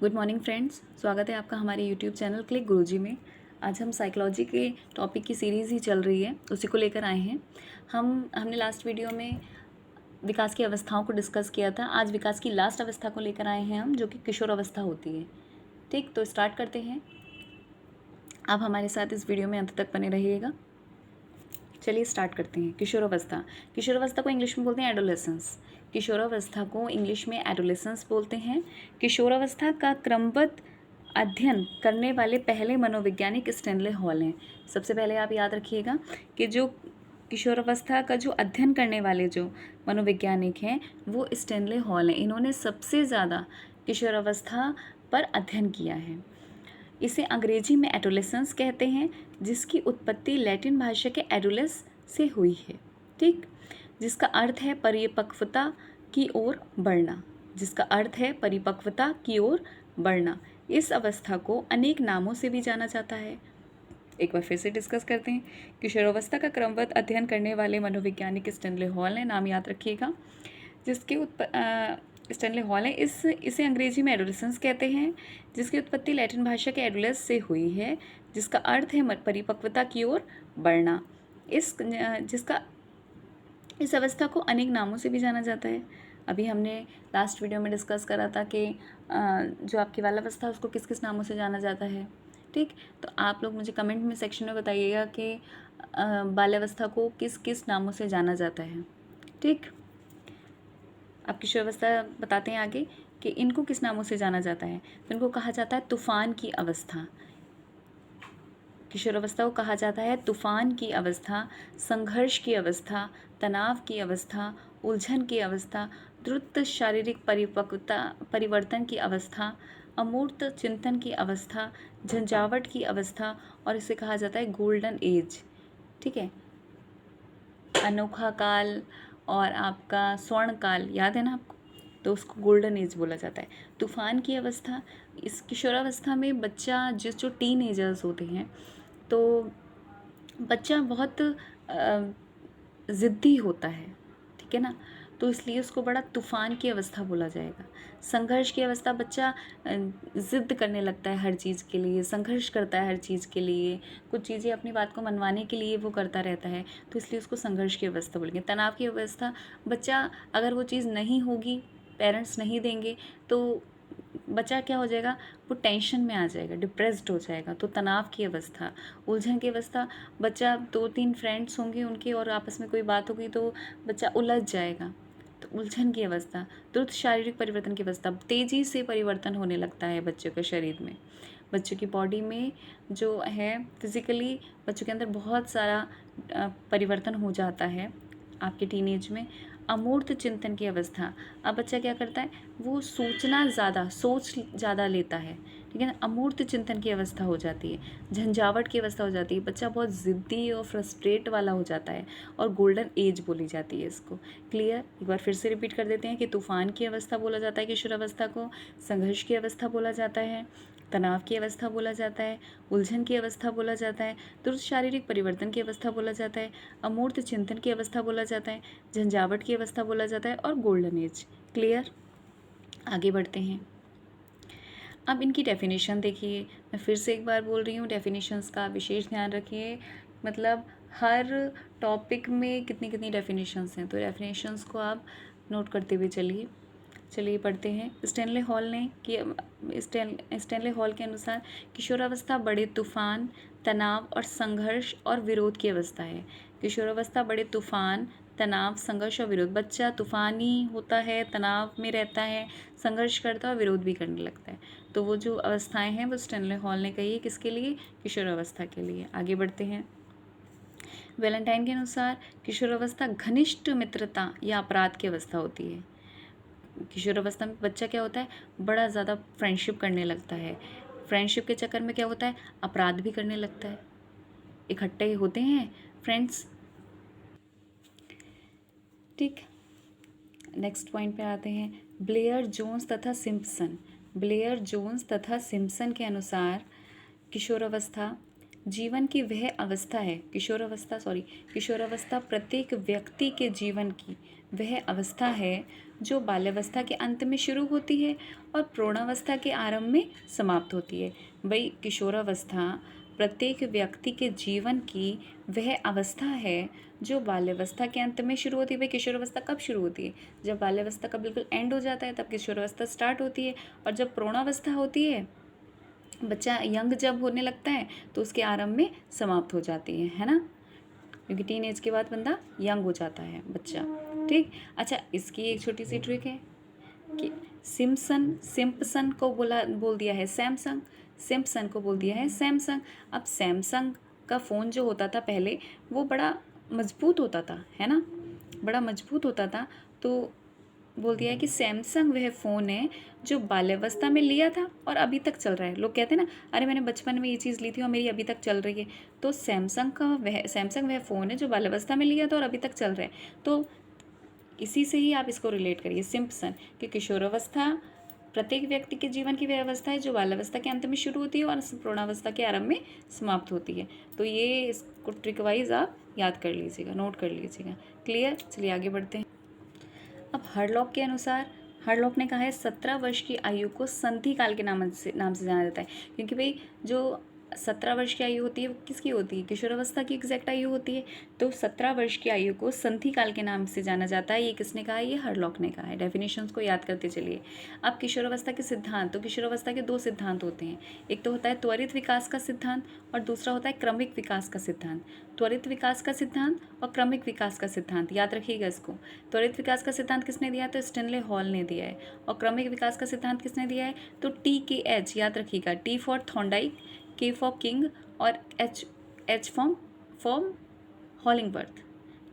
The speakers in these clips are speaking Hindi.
गुड मॉर्निंग फ्रेंड्स, स्वागत है आपका हमारे यूट्यूब चैनल क्लिक गुरुजी में। आज हम साइकोलॉजी के टॉपिक की सीरीज़ ही चल रही है, उसी को लेकर आए हैं। हमने लास्ट वीडियो में विकास की अवस्थाओं को डिस्कस किया था। आज विकास की लास्ट अवस्था को लेकर आए हैं हम, जो कि किशोर अवस्था होती है। ठीक, तो स्टार्ट करते हैं। आप हमारे साथ इस वीडियो में अंत तक बने रहिएगा। चलिए स्टार्ट करते हैं। किशोरावस्था। किशोरावस्था को इंग्लिश में बोलते हैं एडोलेसेंस। किशोरावस्था को इंग्लिश में एडोलेसेंस बोलते हैं। किशोरावस्था का क्रमबद्ध अध्ययन करने वाले पहले मनोवैज्ञानिक स्टैनले हॉल हैं। सबसे पहले आप याद रखिएगा कि जो किशोरावस्था का जो अध्ययन करने वाले जो मनोवैज्ञानिक हैं वो स्टैनले हॉल हैं। इन्होंने सबसे ज़्यादा किशोरावस्था पर अध्ययन किया है। इसे अंग्रेजी में एडोलेसेंस कहते हैं, जिसकी उत्पत्ति लैटिन भाषा के एडोलेस से हुई है। ठीक, जिसका अर्थ है परिपक्वता की ओर बढ़ना। जिसका अर्थ है परिपक्वता की ओर बढ़ना। इस अवस्था को अनेक नामों से भी जाना जाता है। एक बार फिर से डिस्कस करते हैं। किशोरावस्था का क्रमबद्ध अध्ययन करने वाले मनोवैज्ञानिक स्टैनले हॉल ने, नाम याद रखिएगा, जिसके स्टैनले हॉल है। इसे अंग्रेजी में एडोलेसेंस कहते हैं, जिसकी उत्पत्ति लैटिन भाषा के एडोलेस से हुई है, जिसका अर्थ है परिपक्वता की ओर बढ़ना। इस अवस्था को अनेक नामों से भी जाना जाता है। अभी हमने लास्ट वीडियो में डिस्कस करा था कि जो आपकी बाल्यावस्था है उसको किस किस नामों से जाना जाता है। ठीक, तो आप लोग मुझे कमेंट में सेक्शन में बताइएगा कि बाल्यावस्था को किस किस नामों से जाना जाता है। ठीक, अब किशोरावस्था बताते हैं आगे कि इनको किस नामों से जाना जाता है। तो इनको कहा जाता है तूफान की अवस्था। किशोरावस्था को कहा जाता है तूफान की अवस्था, संघर्ष की अवस्था, तनाव की अवस्था, उलझन की अवस्था, द्रुत शारीरिक परिवर्तन की अवस्था, अमूर्त चिंतन की अवस्था, झंझावट की अवस्था, और इसे कहा जाता है गोल्डन एज। ठीक है, अनोखा काल और आपका स्वर्ण काल याद है ना आपको, तो उसको गोल्डन एज बोला जाता है। तूफान की अवस्था, इस किशोरावस्था में बच्चा जो टीन एजर्स होते हैं, तो बच्चा बहुत ज़िद्दी होता है। ठीक है ना, तो इसलिए उसको बड़ा तूफ़ान की अवस्था बोला जाएगा। संघर्ष की अवस्था, बच्चा ज़िद्द करने लगता है हर चीज़ के लिए, संघर्ष करता है हर चीज़ के लिए, कुछ चीज़ें अपनी बात को मनवाने के लिए वो करता रहता है, तो इसलिए उसको संघर्ष की अवस्था बोलेंगे। तनाव की अवस्था, बच्चा अगर वो चीज़ नहीं होगी, पेरेंट्स नहीं देंगे, तो बच्चा क्या हो जाएगा, वो टेंशन में आ जाएगा, डिप्रेस्ड हो जाएगा, तो तनाव की अवस्था। उलझन की अवस्था, बच्चा 2-3 फ्रेंड्स होंगे उनके और आपस में कोई बात होगी तो बच्चा उलझ जाएगा, तो उलझन की अवस्था। द्रुत शारीरिक परिवर्तन की अवस्था, तेज़ी से परिवर्तन होने लगता है बच्चों के शरीर में, बच्चों की बॉडी में जो है फिज़िकली बच्चों के अंदर बहुत सारा परिवर्तन हो जाता है आपके टीनेज में। अमूर्त चिंतन की अवस्था, अब बच्चा क्या करता है, वो सोच ज़्यादा लेता है। ठीक है ना, अमूर्त चिंतन की अवस्था हो जाती है, झंझावट की अवस्था हो जाती है, बच्चा बहुत ज़िद्दी और फ्रस्ट्रेट वाला हो जाता है, और गोल्डन एज बोली जाती है इसको। क्लियर, एक बार फिर से रिपीट कर देते हैं कि तूफान की अवस्था बोला जाता है किशोरावस्था को, संघर्ष की अवस्था बोला जाता है, तनाव की अवस्था बोला जाता है, उलझन की अवस्था बोला जाता है, द्रुत शारीरिक परिवर्तन की अवस्था बोला जाता है, अमूर्त चिंतन की अवस्था बोला जाता है, झंझावट की अवस्था बोला जाता है, और गोल्डन एज। क्लियर, आगे बढ़ते हैं। अब इनकी डेफिनेशन देखिए, मैं फिर से एक बार बोल रही हूँ, डेफिनेशंस का विशेष ध्यान रखिए। मतलब हर टॉपिक में कितनी कितनी डेफिनेशंस हैं, तो डेफिनेशंस को आप नोट करते हुए चलिए पढ़ते हैं। स्टैनले हॉल के अनुसार किशोरावस्था बड़े तूफान, तनाव और संघर्ष और विरोध की अवस्था है। किशोरावस्था बड़े तूफान, तनाव, संघर्ष और विरोध, बच्चा तूफानी होता है, तनाव में रहता है, संघर्ष करता है और विरोध भी करने लगता है। तो वो जो अवस्थाएं हैं वो स्टैनले हॉल ने कही है, किसके लिए, किशोरावस्था के लिए। आगे बढ़ते हैं। वैलेंटाइन के अनुसार किशोरावस्था घनिष्ठ मित्रता या अपराध की अवस्था होती है। किशोरावस्था में बच्चा क्या होता है, बड़ा ज़्यादा फ्रेंडशिप करने लगता है, फ्रेंडशिप के चक्कर में क्या होता है, अपराध भी करने लगता है, इकट्ठे होते हैं फ्रेंड्स। ठीक, नेक्स्ट पॉइंट पे आते हैं। ब्लेयर जोन्स तथा सिम्पसन के अनुसार किशोरावस्था जीवन की वह अवस्था है, किशोरावस्था प्रत्येक व्यक्ति के जीवन की वह अवस्था है जो बाल्यावस्था के अंत में शुरू होती है और प्रौढ़ावस्था के आरंभ में समाप्त होती है। भाई किशोरावस्था प्रत्येक व्यक्ति के जीवन की वह अवस्था है जो बाल्यावस्था के अंत में शुरू होती है। भाई किशोरावस्था कब शुरू होती है? जब बाल्यावस्था का बिल्कुल एंड हो जाता है तब किशोरावस्था स्टार्ट होती है। और जब प्रौढ़ावस्था होती है, बच्चा यंग जब होने लगता है तो उसके आरंभ में समाप्त हो जाती है ना, क्योंकि टीन एज के बाद बंदा यंग हो जाता है बच्चा। ठीक। अच्छा, इसकी एक छोटी सी ट्रिक है कि सिम्पसन को बोल दिया है सैमसंग, सिम्पसन को बोल दिया है सैमसंग। अब सैमसंग का फ़ोन जो होता था पहले वो बड़ा मजबूत होता था, है ना, बड़ा मजबूत होता था। तो बोल दिया है कि सैमसंग वह फ़ोन है जो बाल्यावस्था में लिया था और अभी तक चल रहा है। लोग कहते हैं ना, अरे मैंने बचपन में ये चीज़ ली थी और मेरी अभी तक चल रही है। तो सैमसंग वह फ़ोन है जो बाल्यावस्था में लिया था और अभी तक चल रहा है। तो इसी से ही आप इसको रिलेट करिए सिम्पसन, कि किशोरावस्था प्रत्येक व्यक्ति के जीवन की वह अवस्था है जो बाल्यावस्था के अंत में शुरू होती है और प्रौढ़ावस्था के आरंभ में समाप्त होती है। तो ये इसको ट्रिक वाइज आप याद कर लीजिएगा, नोट कर लीजिएगा। क्लियर? चलिए आगे बढ़ते हैं। अब हरलॉक के अनुसार, हरलॉक ने कहा है 17 वर्ष की आयु को संधि काल के नाम से जाना जाता है, क्योंकि भाई जो 17 वर्ष की आयु होती है वो किसकी होती है? किशोरावस्था की एग्जैक्ट आयु होती है। तो 17 वर्ष की आयु को संधि काल के नाम से जाना जाता है। ये किसने कहा है? ये हरलॉक ने कहा है। डेफिनेशंस को याद करते चलिए। अब किशोरावस्था के सिद्धांत, तो किशोरावस्था के दो सिद्धांत होते हैं। एक तो होता है त्वरित विकास का सिद्धांत और दूसरा होता है क्रमिक विकास का सिद्धांत। त्वरित विकास का सिद्धांत और क्रमिक विकास का सिद्धांत, याद रखिएगा इसको। त्वरित विकास का सिद्धांत किसने दिया है? तो स्टेनले हॉल ने दिया है। और क्रमिक विकास का सिद्धांत किसने दिया है? तो TKH, याद रखिएगा, T for Thorndike, K for king और H फॉर्म हॉलिंगवर्थ।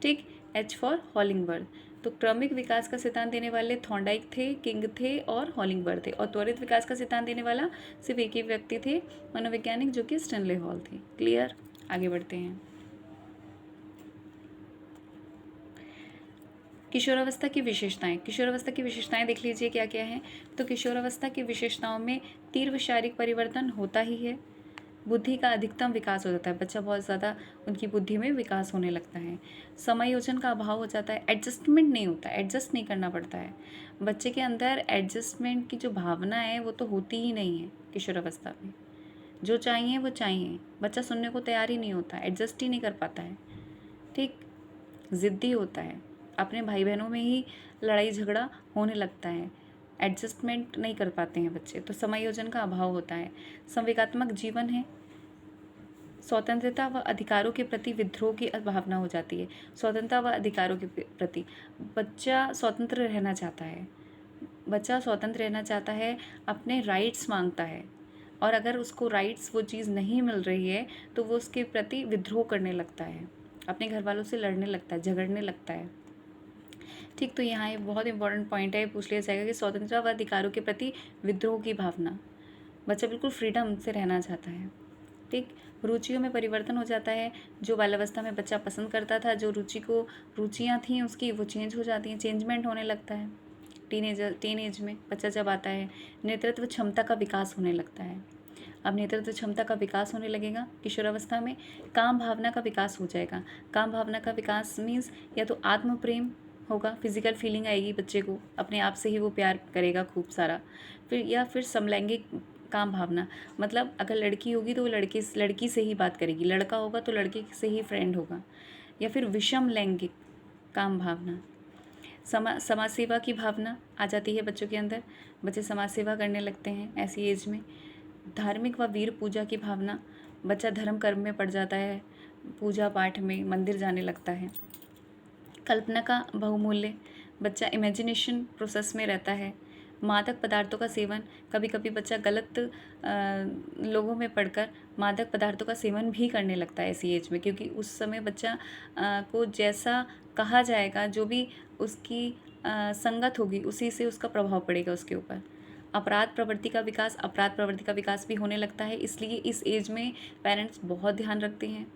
ठीक, H फॉर हॉलिंगवर्थ। तो क्रमिक विकास का सिद्धांत देने वाले थॉर्नडाइक थे, किंग थे और हॉलिंगवर्थ थे। और त्वरित विकास का सिद्धांत देने वाला सिर्फ एक ही व्यक्ति थे, मनोवैज्ञानिक, जो कि स्टेनले हॉल थे। क्लियर? आगे बढ़ते हैं। किशोरावस्था की विशेषताएं, किशोरावस्था की विशेषताएं देख लीजिए क्या क्या है। तो किशोरावस्था की विशेषताओं में तीव्र शारीरिक परिवर्तन होता ही है, बुद्धि का अधिकतम विकास हो जाता है, बच्चा बहुत ज़्यादा उनकी बुद्धि में विकास होने लगता है, समायोजन का अभाव हो जाता है, एडजस्टमेंट नहीं होता, एडजस्ट नहीं करना पड़ता है, बच्चे के अंदर एडजस्टमेंट की जो भावना है वो तो होती ही नहीं है किशोरावस्था में। जो चाहिए वो चाहिए, बच्चा सुनने को तैयार ही नहीं होता, एडजस्ट ही नहीं कर पाता है। ठीक, ज़िद्दी होता है, अपने भाई बहनों में ही लड़ाई झगड़ा होने लगता है, एडजस्टमेंट नहीं कर पाते हैं बच्चे। तो समायोजन का अभाव होता है। संवेगात्मक जीवन है, स्वतंत्रता व अधिकारों के प्रति विद्रोह की भावना हो जाती है। स्वतंत्रता व अधिकारों के प्रति बच्चा स्वतंत्र रहना चाहता है, बच्चा स्वतंत्र रहना चाहता है, अपने राइट्स मांगता है, और अगर उसको राइट्स वो चीज़ नहीं मिल रही है तो वो उसके प्रति विद्रोह करने लगता है, अपने घर वालों से लड़ने लगता है, झगड़ने लगता है। ठीक, तो यहाँ ये बहुत इंपॉर्टेंट पॉइंट है, पूछ लिया जाएगा कि स्वतंत्रता व अधिकारों के प्रति विद्रोह की भावना, बच्चा बिल्कुल फ्रीडम से रहना चाहता है। ठीक, रुचियों में परिवर्तन हो जाता है, जो बाल्यावस्था में बच्चा पसंद करता था, जो रुचियाँ थीं उसकी, वो चेंज हो जाती हैं, चेंजमेंट होने लगता है टीन एज में बच्चा जब आता है। नेतृत्व क्षमता का विकास होने लगता है, अब नेतृत्व क्षमता का विकास होने लगेगा किशोरावस्था में। काम भावना का विकास हो जाएगा, काम भावना का विकास मीन्स या तो आत्म प्रेम होगा, फिजिकल फीलिंग आएगी बच्चे को, अपने आप से ही वो प्यार करेगा खूब सारा, फिर या फिर समलैंगिक काम भावना, मतलब अगर लड़की होगी तो वो लड़की से ही बात करेगी, लड़का होगा तो लड़के से ही फ्रेंड होगा, या फिर विषम लैंगिक काम भावना। समाज सेवा की भावना आ जाती है बच्चों के अंदर, बच्चे समाज सेवा करने लगते हैं ऐसी एज में। धार्मिक व वीर पूजा की भावना, बच्चा धर्म कर्म में पड़ जाता है, पूजा पाठ में मंदिर जाने लगता है। कल्पना का बहुमूल्य, बच्चा इमेजिनेशन प्रोसेस में रहता है। मादक पदार्थों का सेवन, कभी कभी बच्चा गलत लोगों में पढ़कर मादक पदार्थों का सेवन भी करने लगता है ऐसी एज में, क्योंकि उस समय बच्चा को जैसा कहा जाएगा, जो भी उसकी संगत होगी उसी से उसका प्रभाव पड़ेगा उसके ऊपर। अपराध प्रवृत्ति का विकास भी होने लगता है, इसलिए इस एज में पेरेंट्स बहुत ध्यान रखते हैं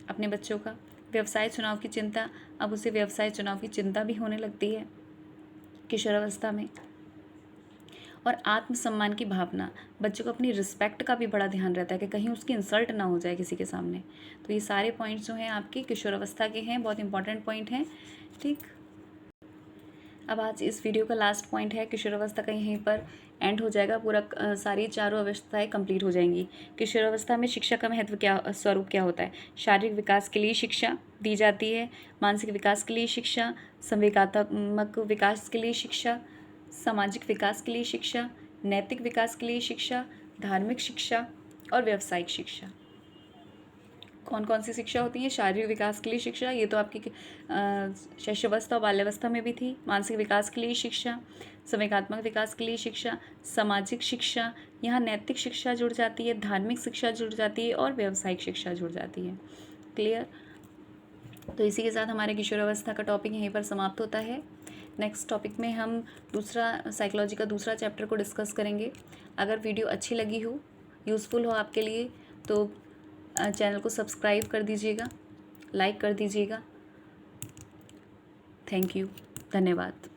अपने बच्चों का। व्यवसाय चुनाव की चिंता, अब उसे व्यवसाय चुनाव की चिंता भी होने लगती है किशोरावस्था में। और आत्मसम्मान की भावना, बच्चों को अपनी रिस्पेक्ट का भी बड़ा ध्यान रहता है कि कहीं उसकी इंसल्ट ना हो जाए किसी के सामने। तो ये सारे पॉइंट्स जो हैं आपके किशोरावस्था के हैं, बहुत इंपॉर्टेंट पॉइंट हैं। ठीक, अब आज इस वीडियो का लास्ट पॉइंट है, किशोरावस्था का यहीं पर एंड हो जाएगा पूरा। सारी चारों अवस्थाएं कंप्लीट हो जाएंगी। किशोरावस्था में शिक्षा का महत्व क्या, स्वरूप क्या होता है? शारीरिक विकास के लिए शिक्षा दी जाती है, मानसिक विकास के लिए शिक्षा, संवेगात्मक विकास के लिए शिक्षा, सामाजिक विकास के लिए शिक्षा, नैतिक विकास के लिए शिक्षा, धार्मिक शिक्षा और व्यावसायिक शिक्षा। कौन कौन सी शिक्षा होती है? शारीरिक विकास के लिए शिक्षा, ये तो आपकी शैशवावस्था और बाल्यावस्था में भी थी। मानसिक विकास के लिए शिक्षा, संवेगात्मक विकास के लिए शिक्षा, सामाजिक शिक्षा, यहाँ नैतिक शिक्षा जुड़ जाती है, धार्मिक शिक्षा जुड़ जाती है और व्यावसायिक शिक्षा जुड़ जाती है। क्लियर? तो इसी के साथ हमारे किशोरावस्था का टॉपिक यहीं पर समाप्त होता है। नेक्स्ट टॉपिक में हम दूसरा साइकोलॉजी का दूसरा चैप्टर को डिस्कस करेंगे। अगर वीडियो अच्छी लगी हो, यूज़फुल हो आपके लिए, तो चैनल को सब्सक्राइब कर दीजिएगा, लाइक कर दीजिएगा। थैंक यू, धन्यवाद।